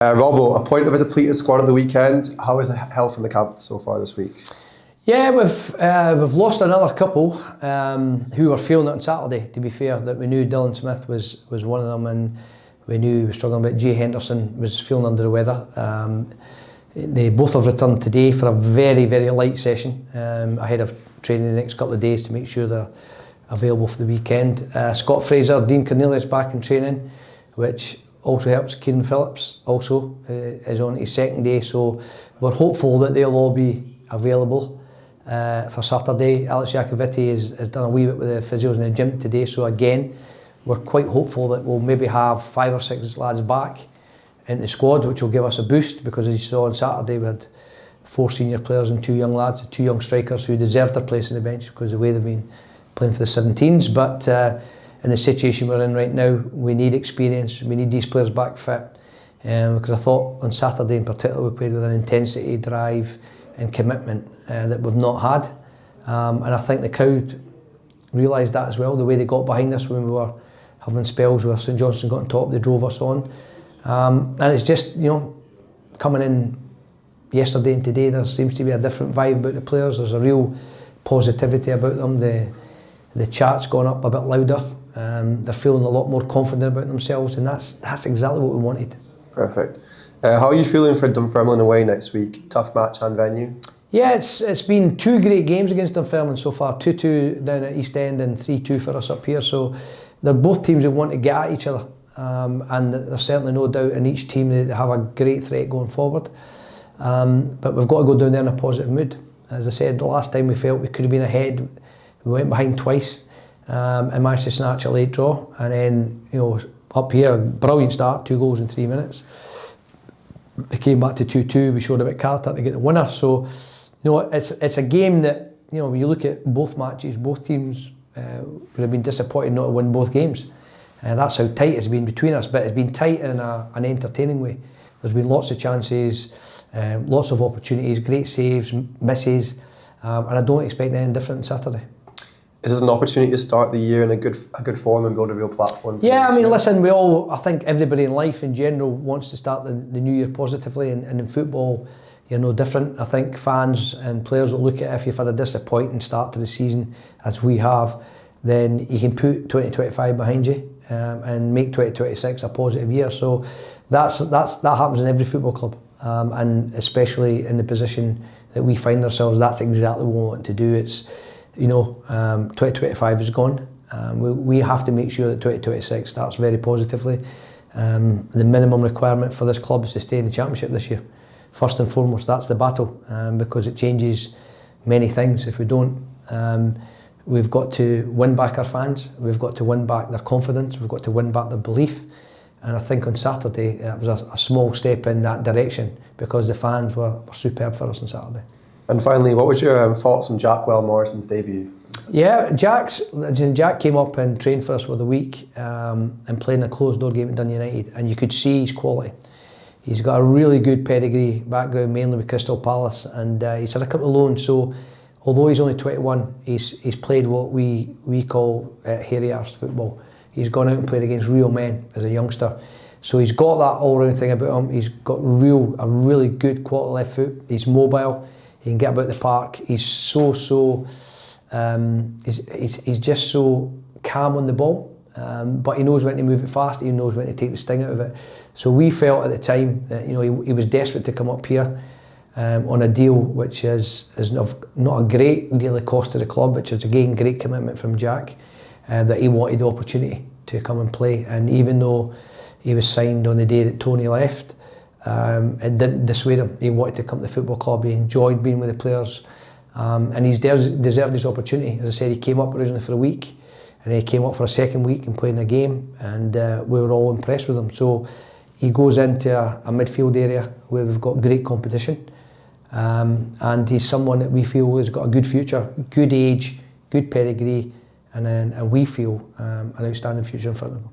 Robbo, a point of a depleted squad at the weekend. How is the health in the camp so far this week? Yeah, we've lost another couple who were feeling it on Saturday, to be fair, that we knew Dylan Smith was one of them, and we knew he was struggling, but Jay Henderson was feeling under the weather. They both have returned today for a very, very light session ahead of training the next couple of days to make sure they're available for the weekend. Scott Fraser, Dean Cornelius back in training, which also helps. Kieran Phillips also is on his second day, so we're hopeful that they'll all be available for Saturday. Alex Jacovitti has done a wee bit with the physios in the gym today, so again we're quite hopeful that we'll maybe have 5 or 6 lads back in the squad, which will give us a boost, because as you saw on Saturday we had 4 senior players and 2 young lads, 2 young strikers who deserved their place on the bench because of the way they've been playing for the 17s. But in the situation we're in right now, we need experience, we need these players back fit, because I thought on Saturday in particular we played with an intensity, drive and commitment that we've not had, and I think the crowd realised that as well, the way they got behind us when we were having spells where St Johnstone got on top, they drove us on, and it's just, you know, coming in yesterday and today, there seems to be a different vibe about the players. There's a real positivity about them. The chat's gone up a bit louder. They're feeling a lot more confident about themselves, and that's exactly what we wanted. Perfect. How are you feeling for Dunfermline away next week? Tough match and venue? Yeah, it's been 2 great games against Dunfermline so far. 2-2 down at East End and 3-2 for us up here. So they're both teams who want to get at each other, and there's certainly no doubt in each team they have a great threat going forward. But we've got to go down there in a positive mood. As I said, the last time we felt we could have been ahead, we went behind twice and managed to snatch a late draw. And then, you know, up here, brilliant start, 2 goals in 3 minutes. It came back to 2-2. We showed a bit of character to get the winner. So, you know, it's a game that, you know, when you look at both matches, both teams would have been disappointed not to win both games. That's how tight it's been between us. But it's been tight in an entertaining way. There's been lots of chances, lots of opportunities, great saves, misses, and I don't expect anything different on Saturday. Is this an opportunity to start the year in a good form and build a real platform? Yeah, I mean, listen, I think everybody in life in general wants to start the new year positively, and in football you're no different. I think fans and players will look at, if you've had a disappointing start to the season, as we have, then you can put 2025 behind you and make 2026 a positive year. So that happens in every football club, and especially in the position that we find ourselves, that's exactly what we want to do. It's, you know, 2025 is gone. We have to make sure that 2026 starts very positively. The minimum requirement for this club is to stay in the Championship this year. First and foremost, that's the battle, because it changes many things if we don't. We've got to win back our fans, we've got to win back their confidence, we've got to win back their belief. And I think on Saturday that was a small step in that direction, because the fans were superb for us on Saturday. And finally, what was your thoughts on Jack Morrison's debut? Yeah, Jack came up and trained for us for the week and played in a closed door game at Dun United, and you could see his quality. He's got a really good pedigree background, mainly with Crystal Palace, and he's had a couple of loans. So although he's only 21, he's played what we call hairy arse football. He's gone out and played against real men as a youngster. So he's got that all-round thing about him. He's got a really good quality left foot. He's mobile. He can get about the park. He's he's just so calm on the ball, but he knows when to move it fast. He knows when to take the sting out of it. So we felt at the time that, you know, he was desperate to come up here on a deal which is not a great deal of cost to the club, which is again great commitment from Jack, that he wanted the opportunity to come and play. And even though he was signed on the day that Tony left, it didn't dissuade him. He wanted to come to the football club. He enjoyed being with the players, and he's deserved his opportunity. As I said, he came up originally for a week, and he came up for a second week and played in a game, and we were all impressed with him. So he goes into a midfield area where we've got great competition, and he's someone that we feel has got a good future, good age, good pedigree, and we feel an outstanding future in front of him.